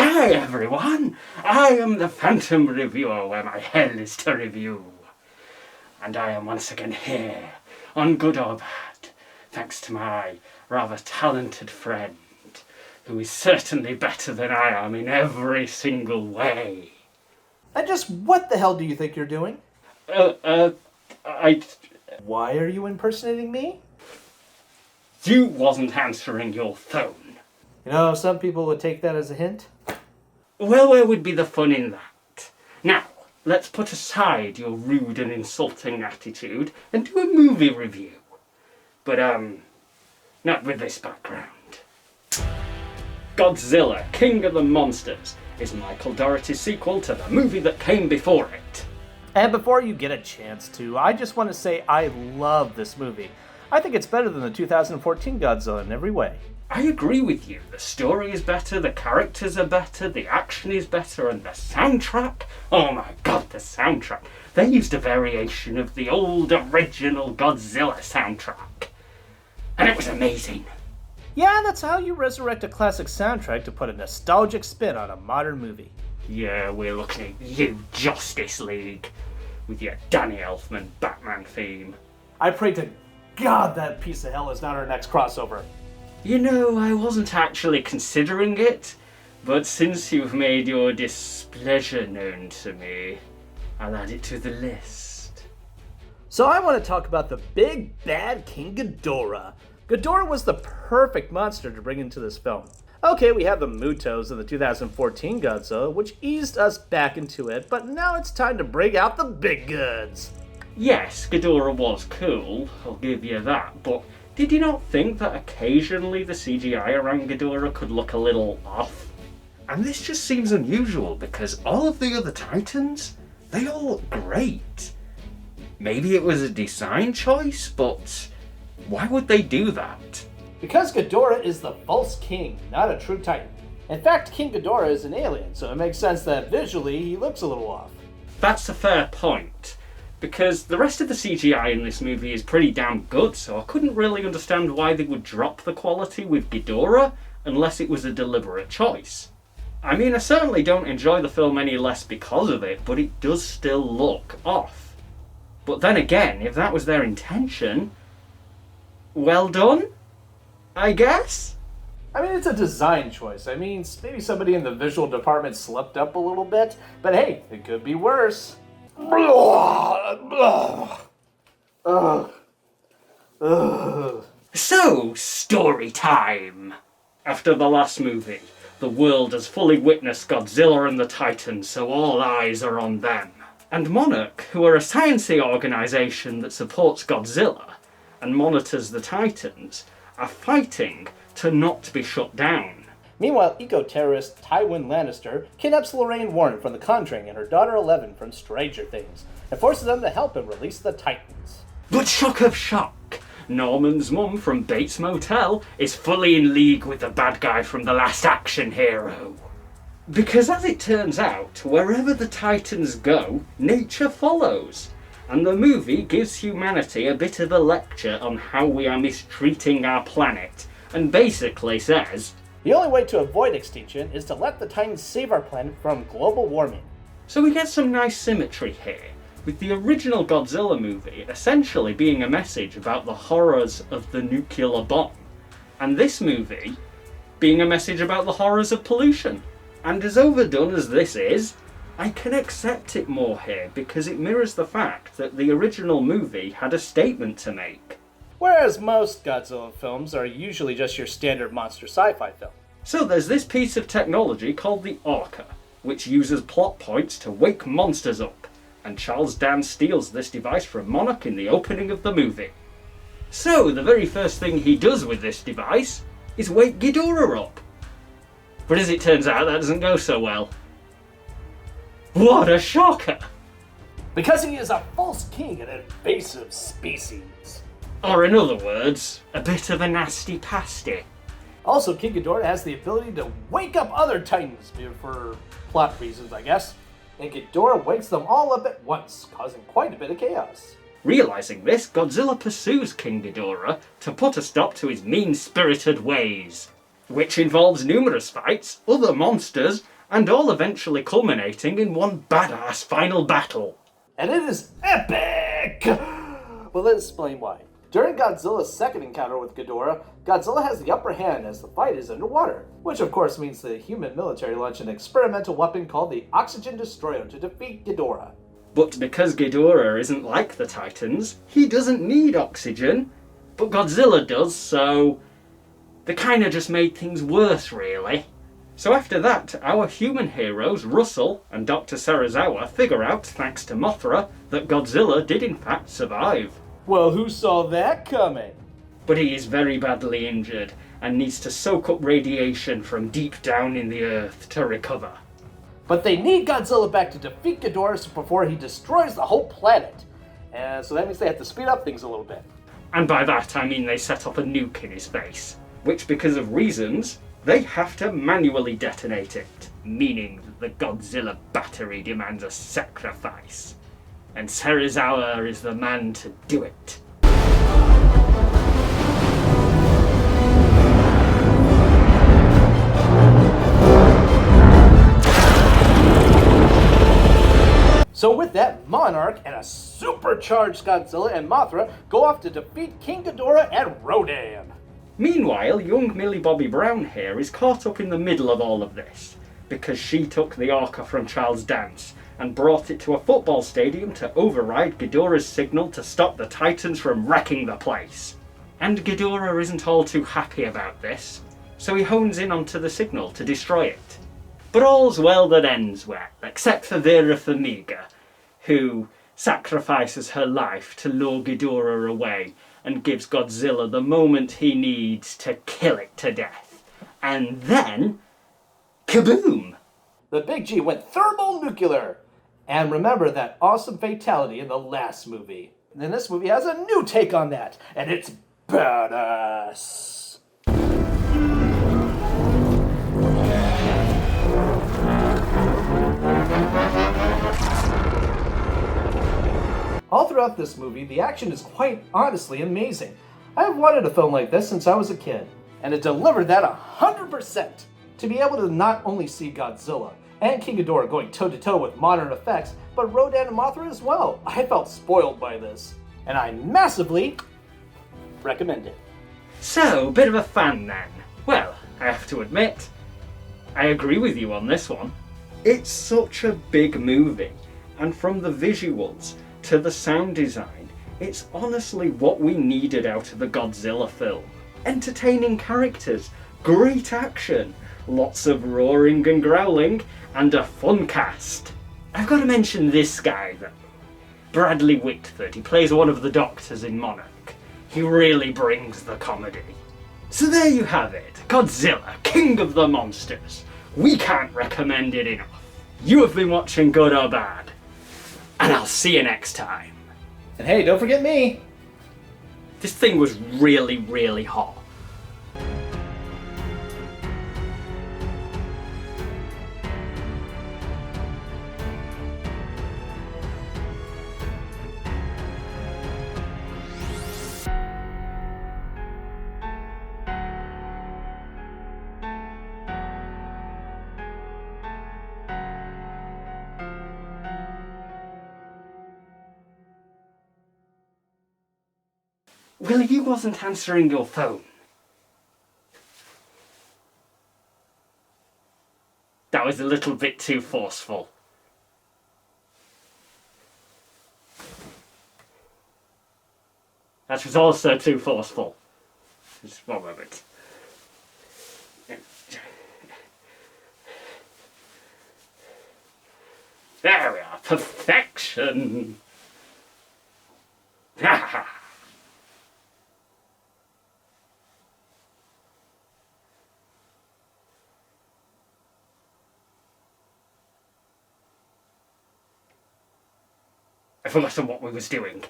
Hi everyone, I am the Phantom Reviewer where my hell is to review. And I am once again here, on Good or Bad, thanks to my rather talented friend, who is certainly better than I am in every single way. And just what the hell do you think you're doing? Why are you impersonating me? You wasn't answering your phone. You know, some people would take that as a hint. Well, where would be the fun in that? Now, let's put aside your rude and insulting attitude and do a movie review. But, not with this background. Godzilla, King of the Monsters, is Michael Dougherty's sequel to the movie that came before it. And before you get a chance to, I just want to say I love this movie. I think it's better than the 2014 Godzilla in every way. I agree with you. The story is better, the characters are better, the action is better, and the soundtrack? Oh my god, the soundtrack. They used a variation of the old original Godzilla soundtrack. And it was amazing. Yeah, that's how you resurrect a classic soundtrack to put a nostalgic spin on a modern movie. Yeah, we're looking at you, Justice League, with your Danny Elfman Batman theme. I pray to God that piece of hell is not our next crossover. You know, I wasn't actually considering it, but since you've made your displeasure known to me, I'll add it to the list. So I want to talk about the big bad King Ghidorah. Ghidorah was the perfect monster to bring into this film. Okay, we have the Mutos of the 2014 Godzilla, which eased us back into it, but now it's time to bring out the big goods. Yes, Ghidorah was cool, I'll give you that, but did you not think that occasionally the CGI around Ghidorah could look a little off? And this just seems unusual because all of the other Titans, they all look great. Maybe it was a design choice, but why would they do that? Because Ghidorah is the false king, not a true titan. In fact, King Ghidorah is an alien, so it makes sense that visually he looks a little off. That's a fair point, because the rest of the CGI in this movie is pretty damn good, so I couldn't really understand why they would drop the quality with Ghidorah unless it was a deliberate choice. I mean, I certainly don't enjoy the film any less because of it, but it does still look off. But then again, if that was their intention, well done, I guess? I mean, it's a design choice. I mean, maybe somebody in the visual department slept up a little bit, but hey, it could be worse. So, story time! After the last movie, the world has fully witnessed Godzilla and the Titans, so all eyes are on them. And Monarch, who are a sciencey organisation that supports Godzilla and monitors the Titans, are fighting to not be shut down. Meanwhile, eco-terrorist Tywin Lannister kidnaps Lorraine Warren from The Conjuring and her daughter Eleven from Stranger Things, and forces them to help him release the Titans. But shock of shock, Norman's mum from Bates Motel is fully in league with the bad guy from The Last Action Hero. Because as it turns out, wherever the Titans go, nature follows. And the movie gives humanity a bit of a lecture on how we are mistreating our planet, and basically says, the only way to avoid extinction is to let the Titans save our planet from global warming. So we get some nice symmetry here, with the original Godzilla movie essentially being a message about the horrors of the nuclear bomb, and this movie being a message about the horrors of pollution. And as overdone as this is, I can accept it more here because it mirrors the fact that the original movie had a statement to make. Whereas most Godzilla films are usually just your standard monster sci-fi film. So there's this piece of technology called the Orca, which uses plot points to wake monsters up, and Charles Dance steals this device from Monarch in the opening of the movie. So the very first thing he does with this device is wake Ghidorah up. But as it turns out, that doesn't go so well. What a shocker! Because he is a false king and an invasive species. Or in other words, a bit of a nasty pasty. Also, King Ghidorah has the ability to wake up other Titans, for plot reasons, I guess. And Ghidorah wakes them all up at once, causing quite a bit of chaos. Realising this, Godzilla pursues King Ghidorah to put a stop to his mean-spirited ways, which involves numerous fights, other monsters, and all eventually culminating in one badass final battle. And it is epic! Well, let's explain why. During Godzilla's second encounter with Ghidorah, Godzilla has the upper hand as the fight is underwater, which of course means the human military launched an experimental weapon called the Oxygen Destroyer to defeat Ghidorah. But because Ghidorah isn't like the Titans, he doesn't need oxygen, but Godzilla does, so they kinda just made things worse, really. So after that, our human heroes, Russell and Dr. Serizawa, figure out, thanks to Mothra, that Godzilla did in fact survive. Well, who saw that coming? But he is very badly injured and needs to soak up radiation from deep down in the earth to recover. But they need Godzilla back to defeat Ghidorah before he destroys the whole planet. And so that means they have to speed up things a little bit. And by that I mean they set off a nuke in his face, which because of reasons, they have to manually detonate it, meaning that the Godzilla battery demands a sacrifice. And Serizawa is the man to do it. So with that, Monarch and a supercharged Godzilla and Mothra go off to defeat King Ghidorah and Rodan. Meanwhile, young Millie Bobby Brown here is caught up in the middle of all of this, because she took the orca from Charles Dance and brought it to a football stadium to override Ghidorah's signal to stop the Titans from wrecking the place. And Ghidorah isn't all too happy about this, so he hones in onto the signal to destroy it. But all's well that ends well, except for Vera Farmiga, who sacrifices her life to lure Ghidorah away and gives Godzilla the moment he needs to kill it to death. And then, kaboom! The Big G went thermonuclear. And remember that awesome fatality in the last movie. And then this movie has a new take on that, and it's badass. All throughout this movie, the action is quite honestly amazing. I've wanted a film like this since I was a kid, and it delivered that 100%. To be able to not only see Godzilla and King Ghidorah going toe-to-toe with modern effects, but Rodan and Mothra as well. I felt spoiled by this, and I massively recommend it. So, bit of a fan then. Well, I have to admit, I agree with you on this one. It's such a big movie, and from the visuals to the sound design, it's honestly what we needed out of a Godzilla film. Entertaining characters, great action, lots of roaring and growling, and a fun cast. I've got to mention this guy though. Bradley Whitford, he plays one of the doctors in Monarch. He really brings the comedy. So there you have it, Godzilla, King of the Monsters. We can't recommend it enough. You have been watching Good or Bad, and I'll see you next time. And hey, don't forget me. This thing was really, really hot. Well, you wasn't answering your phone. That was a little bit too forceful. That was also too forceful. Just one moment. There we are. Perfection. Ha ha. I forgot what we was doing.